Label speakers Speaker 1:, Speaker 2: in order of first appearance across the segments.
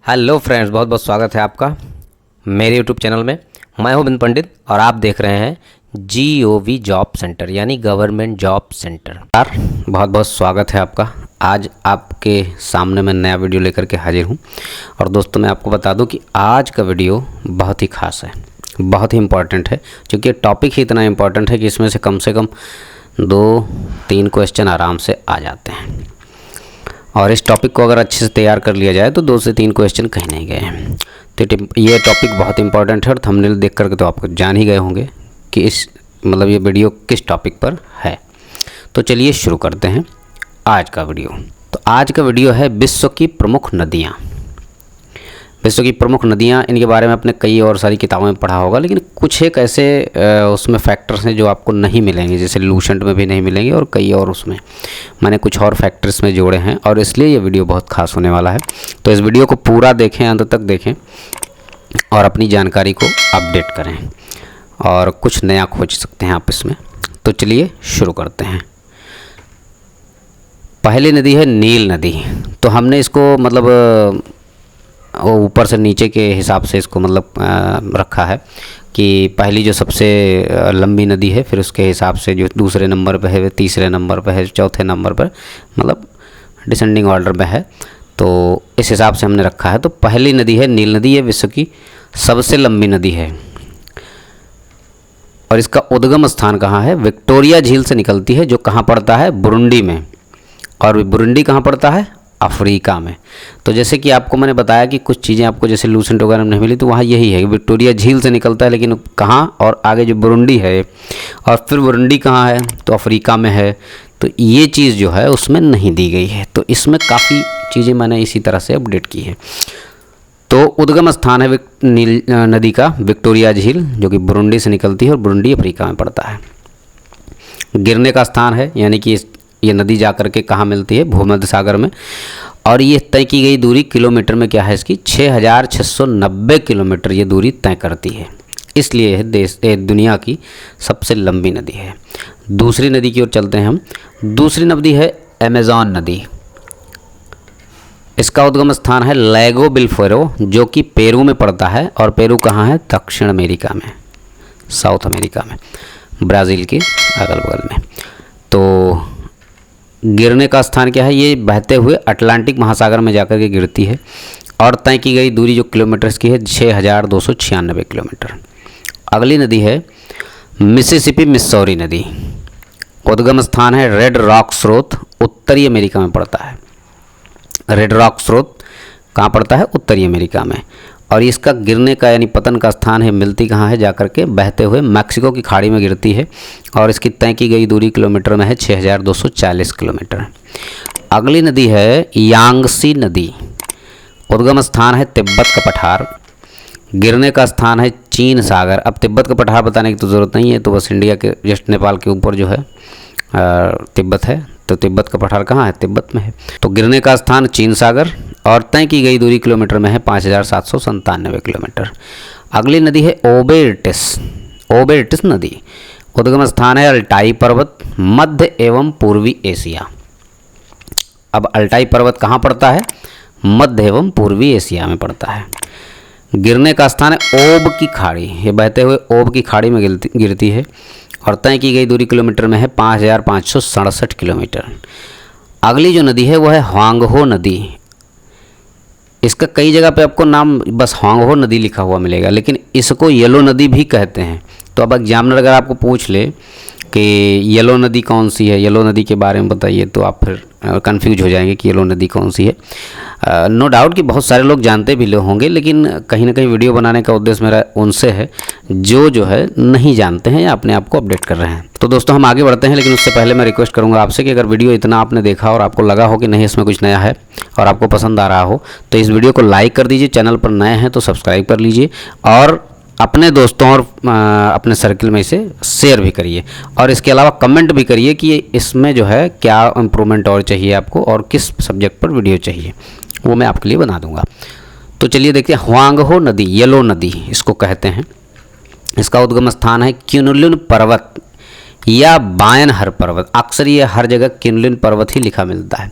Speaker 1: Hello friends, बहुत बहुत स्वागत है आपका मेरे यूट्यूब चैनल में। मैं हूं बिन पंडित और आप देख रहे हैं GOV जॉब सेंटर यानी गवर्नमेंट जॉब सेंटर। यार बहुत बहुत स्वागत है आपका। आज आपके सामने मैं नया वीडियो लेकर के हाजिर हूं। और दोस्तों मैं आपको बता दूं कि आज का वीडियो बहुत ही खास है, बहुत ही इम्पॉर्टेंट है, क्योंकि टॉपिक ही इतना इम्पॉर्टेंट है कि इसमें से कम 2-3 क्वेश्चन आराम से आ जाते हैं। और इस टॉपिक को अगर अच्छे से तैयार कर लिया जाए तो 2 से 3 क्वेश्चन कहीं नहीं गए हैं। तो ये टॉपिक बहुत इंपॉर्टेंट है और थंबनेल देख करके तो आपको जान ही गए होंगे कि ये वीडियो किस टॉपिक पर है। तो चलिए शुरू करते हैं आज का वीडियो। तो आज का वीडियो है विश्व की प्रमुख नदियाँ। विश्व की प्रमुख नदियाँ, इनके बारे में आपने कई और सारी किताबों में पढ़ा होगा, लेकिन कुछ एक ऐसे उसमें फैक्टर्स हैं जो आपको नहीं मिलेंगे, जैसे लूसेंट में भी नहीं मिलेंगे और कई और उसमें मैंने कुछ और फैक्टर्स में जोड़े हैं और इसलिए ये वीडियो बहुत खास होने वाला है। तो इस वीडियो को पूरा देखें, अंत तक देखें और अपनी जानकारी को अपडेट करें और कुछ नया खोज सकते हैं आप इसमें। तो चलिए शुरू करते हैं। पहली नदी है नील नदी। तो हमने इसको वो ऊपर से नीचे के हिसाब से इसको रखा है कि पहली जो सबसे लंबी नदी है, फिर उसके हिसाब से जो दूसरे नंबर पे है, तीसरे नंबर पे है, चौथे नंबर पर, डिसेंडिंग ऑर्डर में है। तो इस हिसाब से हमने रखा है। तो पहली नदी है नील नदी। ये विश्व की सबसे लंबी नदी है और इसका उद्गम स्थान कहाँ है? विक्टोरिया झील से निकलती है, जो कहाँ पड़ता है? बुरुंडी में। और बुरुंडी कहाँ पड़ता है? अफ्रीका में। तो जैसे कि आपको मैंने बताया कि कुछ चीज़ें आपको जैसे लूसेंट वगैरह में नहीं मिली, तो वहाँ यही है कि विक्टोरिया झील से निकलता है, लेकिन कहाँ? और आगे जो बुरुंडी है, और फिर बुरुंडी कहाँ है? तो अफ्रीका में है। तो ये चीज़ जो है उसमें नहीं दी गई है। तो इसमें काफ़ी चीज़ें मैंने इसी तरह से अपडेट की है। तो उद्गम स्थान है नील नदी का विक्टोरिया झील, जो कि बुरुंडी से निकलती है और बुरुंडी अफ्रीका में पड़ता है। गिरने का स्थान है, यानी कि ये नदी जा कर के कहाँ मिलती है? भूमध्य सागर में। और ये तय की गई दूरी किलोमीटर में क्या है इसकी? 6690 किलोमीटर ये दूरी तय करती है। इसलिए यह दुनिया की सबसे लंबी नदी है। दूसरी नदी की ओर चलते हैं हम। दूसरी नदी है अमेज़न नदी। इसका उद्गम स्थान है लैगो बिलफेरो, जो कि पेरू में पड़ता है। और पेरू कहाँ है? दक्षिण अमेरिका में, साउथ अमेरिका में, ब्राज़ील के अगल बगल में। तो गिरने का स्थान क्या है? ये बहते हुए अटलांटिक महासागर में जाकर के गिरती है और तय की गई दूरी जो किलोमीटर की है 6296 किलोमीटर। अगली नदी है मिसिसिपी मिसौरी नदी। उद्गम स्थान है रेड रॉक स्रोत, उत्तरी अमेरिका में पड़ता है। रेड रॉक स्रोत कहाँ पड़ता है? उत्तरी अमेरिका में। और इसका गिरने का यानी पतन का स्थान है, मिलती कहाँ है? जाकर के बहते हुए मैक्सिको की खाड़ी में गिरती है और इसकी तय की गई दूरी किलोमीटर में है 6240 किलोमीटर। अगली नदी है यांगसी नदी। उद्गम स्थान है तिब्बत का पठार। गिरने का स्थान है चीन सागर। अब तिब्बत का पठार बताने की तो ज़रूरत नहीं है, तो बस इंडिया के जस्ट नेपाल के ऊपर जो है तिब्बत है। तो तिब्बत का पठार कहाँ है? तिब्बत में है। तो गिरने का स्थान चीन सागर और तय की गई दूरी किलोमीटर में है 5797 किलोमीटर। अगली नदी है ओबेर्टिस नदी। उद्गम स्थान है अल्टाई पर्वत, मध्य एवं पूर्वी एशिया। अब अल्टाई पर्वत कहाँ पड़ता है? मध्य एवं पूर्वी एशिया में पड़ता है। गिरने का स्थान है ओब की खाड़ी। ये बहते हुए ओब की खाड़ी में गिरती है और तय की गई दूरी किलोमीटर में है 5567 किलोमीटर। अगली जो नदी है वो है ह्वांगहो नदी। इसका कई जगह पे आपको नाम बस ह्वांगहो नदी लिखा हुआ मिलेगा, लेकिन इसको येलो नदी भी कहते हैं। तो अब एग्जामिनर अगर आपको पूछ ले कि येलो नदी कौन सी है, येलो नदी के बारे में बताइए, तो आप फिर कंफ्यूज हो जाएंगे कि येलो नदी कौन सी है। नो डाउट कि बहुत सारे लोग जानते भी होंगे, लेकिन कहीं ना कहीं वीडियो बनाने का उद्देश्य मेरा उनसे है जो है नहीं जानते हैं या अपने आप को अपडेट कर रहे हैं। तो दोस्तों हम आगे बढ़ते हैं, लेकिन उससे पहले मैं रिक्वेस्ट करूंगा आपसे कि अगर वीडियो इतना आपने देखा और आपको लगा हो कि नहीं इसमें कुछ नया है और आपको पसंद आ रहा हो, तो इस वीडियो को लाइक कर दीजिए। चैनल पर नए हैं तो सब्सक्राइब कर लीजिए और अपने दोस्तों और अपने सर्किल में इसे शेयर भी करिए। और इसके अलावा कमेंट भी करिए कि इसमें जो है क्या इम्प्रूवमेंट और चाहिए आपको और किस सब्जेक्ट पर वीडियो चाहिए, वो मैं आपके लिए बना दूंगा। तो चलिए देखते हैं। ह्वांगहो नदी, येलो नदी इसको कहते हैं। इसका उद्गम स्थान है क्युनलुन पर्वत या बायनहर पर्वत। अक्सर ये हर जगह क्युनलुन पर्वत ही लिखा मिलता है,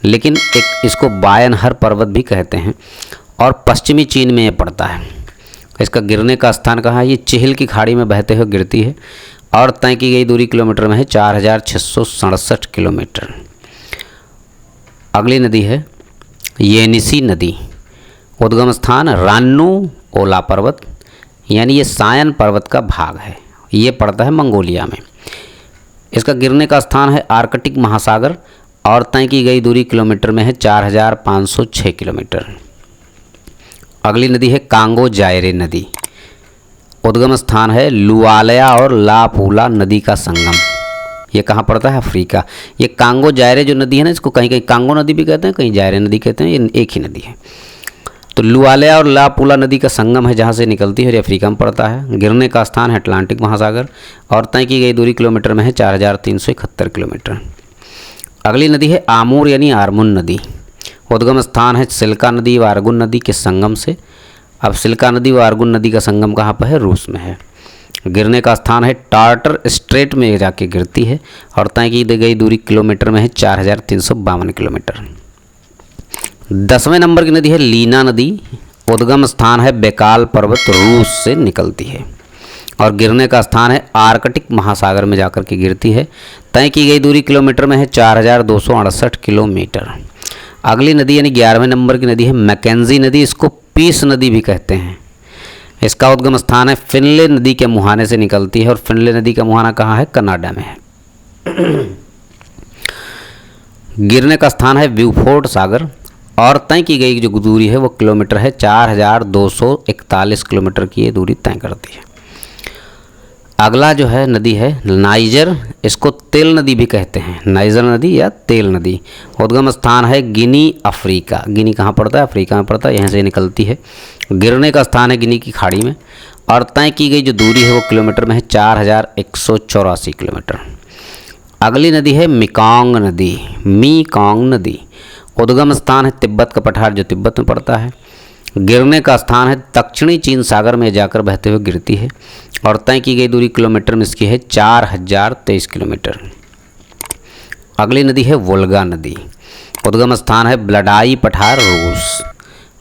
Speaker 1: लेकिन एक इसको बायनहर पर्वत भी कहते हैं। और पश्चिमी चीन में ये पड़ता है। इसका गिरने का स्थान कहाँ है? ये चिहिल की खाड़ी में बहते हुए गिरती है और तय की गई दूरी किलोमीटर में है 4667 किलोमीटर। अगली नदी है येनिसी नदी। उद्गम स्थान रान्नू ओला पर्वत, यानी ये सायन पर्वत का भाग है। ये पड़ता है मंगोलिया में। इसका गिरने का स्थान है आर्कटिक महासागर और तय की गई दूरी किलोमीटर में है 4506 किलोमीटर। अगली नदी है कांगो जायरे नदी। उद्गम स्थान है लुआलया और लापूला नदी का संगम। ये कहाँ पड़ता है? अफ्रीका। ये कांगो जायरे जो नदी है ना, इसको कहीं कहीं कांगो नदी भी कहते हैं, कहीं जायरे नदी कहते हैं, ये एक ही नदी है। तो लुआलया और लापूला नदी का संगम है जहाँ से निकलती है और ये अफ्रीका में पड़ता है। गिरने का स्थान है अटलांटिक महासागर और तय की गई दूरी किलोमीटर में है 4371 किलोमीटर। अगली नदी है आमूर यानी आर्मुन नदी। उद्गम स्थान है सिल्का नदी व आर्गुन नदी के संगम से। अब सिल्का नदी व आर्गुन नदी का संगम कहाँ पर है? रूस में है। गिरने का स्थान है टार्टर स्ट्रेट में जाके गिरती है और तय की गई दूरी किलोमीटर में है 4352 किलोमीटर। 10वें नंबर की नदी है लीना नदी। उद्गम स्थान है बेकाल पर्वत, रूस से निकलती है और गिरने का स्थान है आर्कटिक महासागर में जाकर के गिरती है। तय की गई दूरी किलोमीटर में है 4268 किलोमीटर। अगली नदी यानी 11वें नंबर की नदी है मैकेंजी नदी। इसको पीस नदी भी कहते हैं। इसका उद्गम स्थान है फिनले नदी के मुहाने से निकलती है और फिनले नदी का मुहाना कहाँ है? कनाडा में है। गिरने का स्थान है ब्यूफोर्ट सागर और तय की गई जो दूरी है वो किलोमीटर है 4241 किलोमीटर की ये दूरी तय करती है। अगला जो है नदी है नाइजर। इसको तेल नदी भी कहते हैं, नाइजर नदी या तेल नदी। उद्गम स्थान है गिनी, अफ्रीका। गिनी कहाँ पड़ता है? अफ्रीका में पड़ता है, यहाँ से निकलती है। गिरने का स्थान है गिनी की खाड़ी में और तय की गई जो दूरी है वो किलोमीटर में है 4184 किलोमीटर। अगली नदी है मिकांग नदी, मीकांग नदी। उद्गम स्थान है तिब्बत का पठार जो तिब्बत में पड़ता है। गिरने का स्थान है दक्षिणी चीन सागर में जाकर बहते हुए गिरती है और तय की गई दूरी किलोमीटर में इसकी है 4023 किलोमीटर। अगली नदी है वोल्गा नदी। उद्गम स्थान है ब्लडाई पठार, रूस।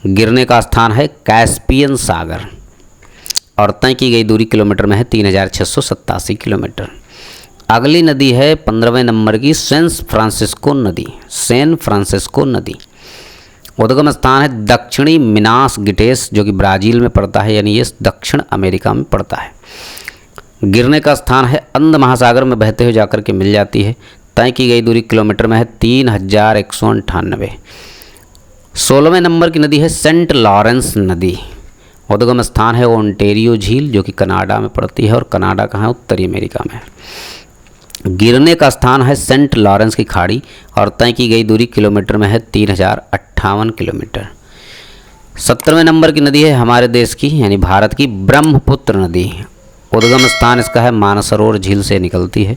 Speaker 1: गिरने का स्थान है कैस्पियन सागर और तय की गई दूरी किलोमीटर में है 3687 किलोमीटर। अगली नदी है 15वें नंबर की सैन फ्रांसिस्को नदी, सैन फ्रांसिस्को नदी। उद्गम स्थान है दक्षिणी मिनास गिटेस जो कि ब्राज़ील में पड़ता है, यानी ये दक्षिण अमेरिका में पड़ता है। गिरने का स्थान है अंध महासागर में बहते हुए जाकर के मिल जाती है। तय की गई दूरी किलोमीटर में है 3198। 16वें नंबर की नदी है सेंट लॉरेंस नदी। उद्गम स्थान है ओंटेरियो झील जो कि कनाडा में पड़ती है और कनाडा कहाँ है? उत्तरी अमेरिका में। गिरने का स्थान है सेंट लॉरेंस की खाड़ी और तय की गई दूरी किलोमीटर में है 3058 किलोमीटर। 17वें नंबर की नदी है हमारे देश की यानी भारत की ब्रह्मपुत्र नदी। उद्गम स्थान इसका है मानसरोवर झील से निकलती है।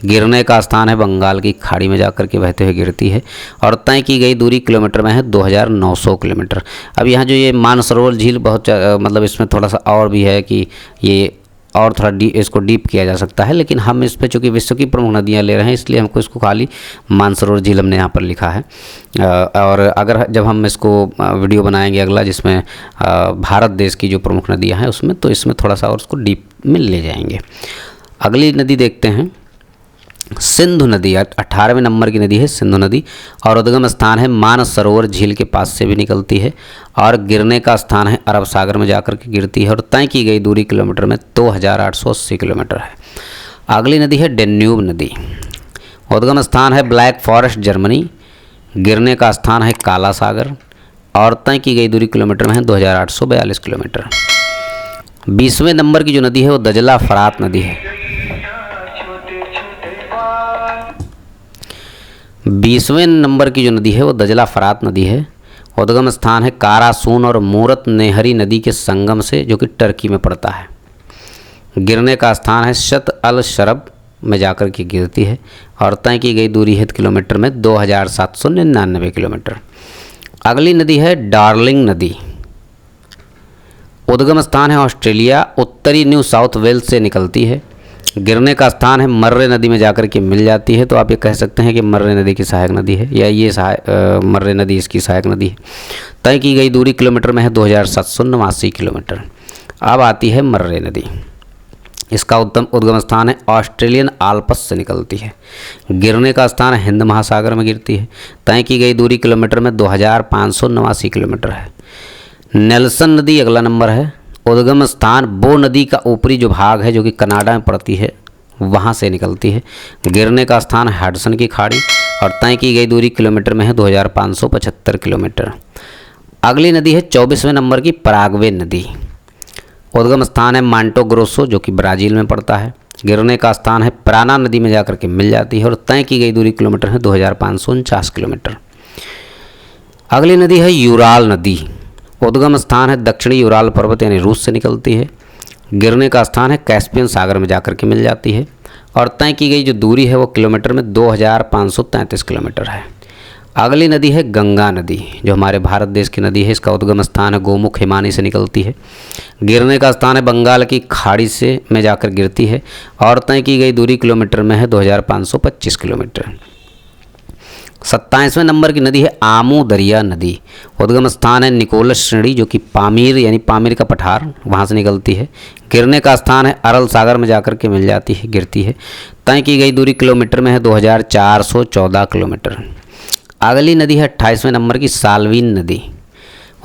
Speaker 1: गिरने का स्थान है बंगाल की खाड़ी में जाकर के बहते हुए गिरती है और तय की गई दूरी किलोमीटर में है 2900 किलोमीटर। अब यहाँ जो ये मानसरोवर झील बहुत मतलब इसमें थोड़ा सा और भी है कि ये और थोड़ा इसको डीप किया जा सकता है, लेकिन हम इस पे चूँकि विश्व की प्रमुख नदियाँ ले रहे हैं इसलिए हमको इसको खाली मानसरोवर झील हमने यहाँ पर लिखा है। और अगर जब हम इसको वीडियो बनाएंगे अगला जिसमें भारत देश की जो प्रमुख नदियाँ हैं उसमें, तो इसमें थोड़ा सा और उसको डीप में ले जाएंगे। अगली नदी देखते हैं सिंधु नदी। 18वें नंबर की नदी है सिंधु नदी और उद्गम स्थान है मानस सरोवर झील के पास से भी निकलती है और गिरने का स्थान है अरब सागर में जाकर के गिरती है और तय की गई दूरी किलोमीटर में 2880 किलोमीटर है। अगली नदी है डेन्यूब नदी। उद्गम स्थान है ब्लैक फॉरेस्ट जर्मनी। गिरने का स्थान है काला सागर और तय की गई दूरी किलोमीटर में है 2842 किलोमीटर। 20वें नंबर की जो नदी है वो दजला फरात नदी है। 20वें नंबर की जो नदी है वो दजला फरात नदी है। उद्गम स्थान है कारासून और मूरत नेहरी नदी के संगम से जो कि टर्की में पड़ता है। गिरने का स्थान है शत अल शरब में जाकर के गिरती है और तय की गई दूरी है किलोमीटर में 2799 किलोमीटर। अगली नदी है डार्लिंग नदी। उद्गम स्थान है ऑस्ट्रेलिया, उत्तरी न्यू साउथ वेल्स से निकलती है गिरने का स्थान है मर्रे नदी में जाकर के मिल जाती है, तो आप ये कह सकते हैं कि मर्रे नदी की सहायक नदी है, या ये मर्रे नदी इसकी सहायक नदी है। तय की गई दूरी किलोमीटर में है 2789 किलोमीटर। अब आती है मर्रे नदी। इसका उद्गम स्थान है ऑस्ट्रेलियन आल्प्स से निकलती है। गिरने का स्थान हिंद महासागर में गिरती है। तय की गई दूरी किलोमीटर में 2589 किलोमीटर है। नेल्सन नदी अगला नंबर है। उद्गम स्थान बो नदी का ऊपरी जो भाग है जो कि कनाडा में पड़ती है, वहाँ से निकलती है। गिरने का स्थान है हडसन की खाड़ी और तय की गई दूरी किलोमीटर में है 2575 किलोमीटर। अगली नदी है 24वें नंबर की पराग्वे नदी। उद्गम स्थान है मांटो ग्रोसो जो कि ब्राज़ील में पड़ता है। गिरने का स्थान है प्राना नदी में जाकर के मिल जाती है और तय की गई दूरी किलोमीटर है 2549 किलोमीटर। अगली नदी है यूराल नदी। उद्गम स्थान है दक्षिणी यूराल पर्वत यानी रूस से निकलती है। गिरने का स्थान है कैस्पियन सागर में जाकर के मिल जाती है और तय की गई जो दूरी है वो किलोमीटर में 2533 किलोमीटर है। अगली नदी है गंगा नदी जो हमारे भारत देश की नदी है। इसका उद्गम स्थान है गोमुख हिमानी से निकलती है। गिरने का स्थान है बंगाल की खाड़ी से में जाकर गिरती है और तय की गई दूरी किलोमीटर में है 2525 किलोमीटर। 27वें नंबर की नदी है आमू दरिया नदी। उद्गम स्थान है निकोलस श्रेणी जो कि पामीर यानी पामीर का पठार वहाँ से निकलती है। गिरने का स्थान है अरल सागर में जाकर के मिल जाती है, गिरती है। तय की गई दूरी किलोमीटर में है 2414 किलोमीटर। अगली नदी है 28वें नंबर की साल्वीन नदी।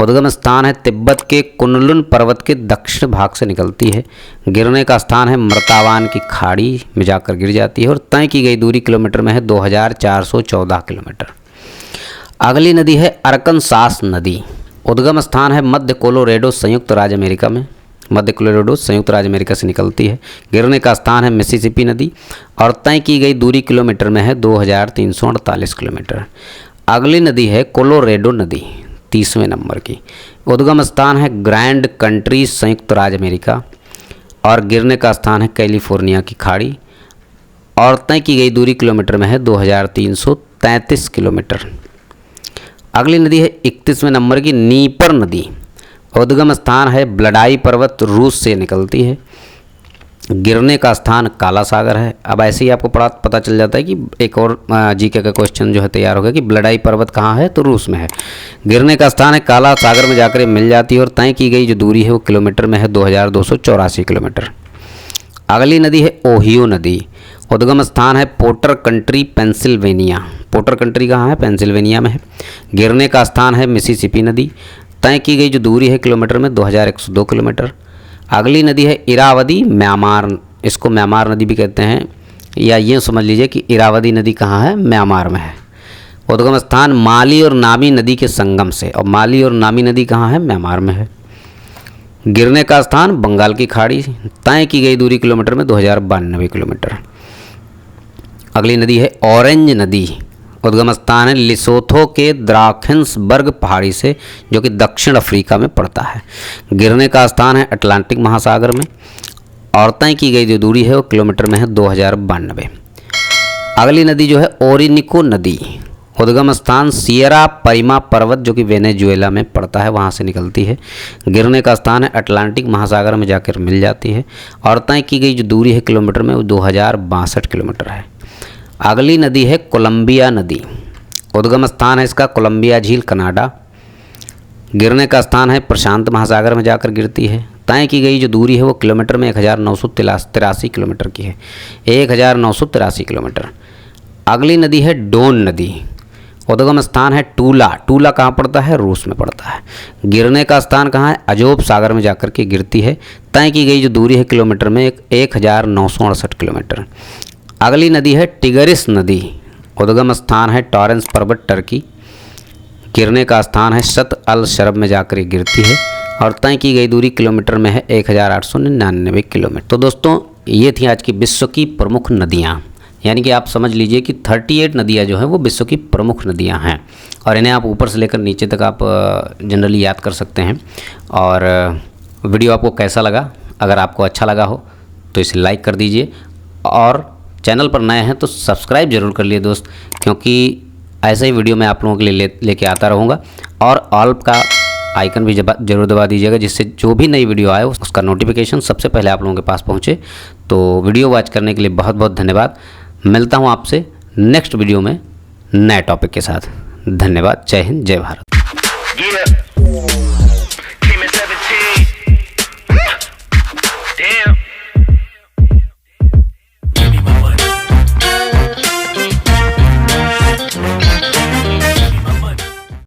Speaker 1: उद्गम स्थान है तिब्बत के कुनलुन पर्वत के दक्षिण भाग से निकलती है। गिरने का स्थान है मर्तावान की खाड़ी में जाकर गिर जाती है और तय की गई दूरी किलोमीटर में है 2414 किलोमीटर। अगली नदी है अरकनसास नदी। उद्गम स्थान है मध्य कोलोराडो संयुक्त राज्य अमेरिका में। मध्य कोलोराडो संयुक्त राज्य अमेरिका से निकलती है। गिरने का स्थान है मिसिसिपी नदी और तय की गई दूरी किलोमीटर में है 2348 किलोमीटर। अगली नदी है कोलोराडो नदी 30वें नंबर की। उद्गम स्थान है ग्रैंड कंट्री संयुक्त राज्य अमेरिका और गिरने का स्थान है कैलिफोर्निया की खाड़ी और तय की गई दूरी किलोमीटर में है 2333 किलोमीटर। अगली नदी है 31वें नंबर की नीपर नदी। उद्गम स्थान है ब्लडाई पर्वत रूस से निकलती है। गिरने का स्थान काला सागर है। अब ऐसे ही आपको पता चल जाता है कि एक और जीके का क्वेश्चन जो है तैयार हो गया कि ब्लडाई पर्वत कहाँ है, तो रूस में है। गिरने का स्थान है काला सागर में जाकर मिल जाती है और तय की गई जो दूरी है वो किलोमीटर में है 2284 किलोमीटर। अगली नदी है ओहियो नदी। उद्गम स्थान है porter country Pennsylvania. Porter country कहाँ है, पेंसिल्वेनिया में है। गिरने का स्थान है मिसिसिपी नदी। तय की गई जो दूरी है किलोमीटर में 2102 किलोमीटर। अगली नदी है इरावदी म्यांमार। इसको म्यांमार नदी भी कहते हैं, या ये समझ लीजिए कि इरावदी नदी कहाँ है, म्यांमार में है। उद्गम स्थान माली और नामी नदी के संगम से, और माली और नामी नदी कहाँ है, म्यांमार में है। गिरने का स्थान बंगाल की खाड़ी। तय की गई दूरी किलोमीटर में 2092 किलोमीटर। अगली नदी है ऑरेंज नदी। उद्गम स्थान है लिसोथो के द्राखेंसबर्ग पहाड़ी से जो कि दक्षिण अफ्रीका में पड़ता है। गिरने का स्थान है अटलांटिक महासागर में और तय की गई जो दूरी है वो किलोमीटर में है 2092। अगली नदी जो है ओरिनिको नदी। उद्गम स्थान सियरा परिमा पर्वत जो कि वेनेजुएला में पड़ता है, वहाँ से निकलती है। गिरने का स्थान है अटलांटिक महासागर में जाकर मिल जाती है और तय की गई जो दूरी है किलोमीटर में वो 2062 किलोमीटर है। अगली नदी है कोलंबिया नदी। उद्गम स्थान है इसका कोलंबिया झील कनाडा। गिरने का स्थान है प्रशांत महासागर में जाकर गिरती है। तय की गई जो दूरी है वो किलोमीटर में 1983 किलोमीटर की है, 1983 किलोमीटर। अगली नदी है डोन नदी। उद्गम स्थान है टूला। टूला कहाँ पड़ता है, रूस में पड़ता है। गिरने का स्थान कहाँ है, अजोब सागर में जाकर के गिरती है। तय की गई जो दूरी है किलोमीटर में 1968 किलोमीटर। अगली नदी है टिगरिस नदी। उद्गम स्थान है टॉरेंस पर्वत टर्की। गिरने का स्थान है शत अल शरब में जाकर गिरती है और तय की गई दूरी किलोमीटर में है 1899 किलोमीटर। तो दोस्तों ये थी आज की विश्व की प्रमुख नदियाँ, यानी कि आप समझ लीजिए कि 38 नदियाँ जो हैं वो विश्व की प्रमुख नदियाँ हैं और इन्हें आप ऊपर से लेकर नीचे तक आप जनरली याद कर सकते हैं। और वीडियो आपको कैसा लगा, अगर आपको अच्छा लगा हो तो इसे लाइक कर दीजिए और चैनल पर नए हैं तो सब्सक्राइब जरूर कर लिए दोस्त, क्योंकि ऐसे ही वीडियो मैं आप लोगों के लिए लेके आता रहूँगा। और ऑल का आइकन भी जरूर दबा दीजिएगा, जिससे जो भी नई वीडियो आए उसका नोटिफिकेशन सबसे पहले आप लोगों के पास पहुँचे। तो वीडियो वॉच करने के लिए बहुत बहुत धन्यवाद। मिलता हूँ आपसे नेक्स्ट वीडियो में नए टॉपिक के साथ। धन्यवाद। जय हिंद, जय भारत।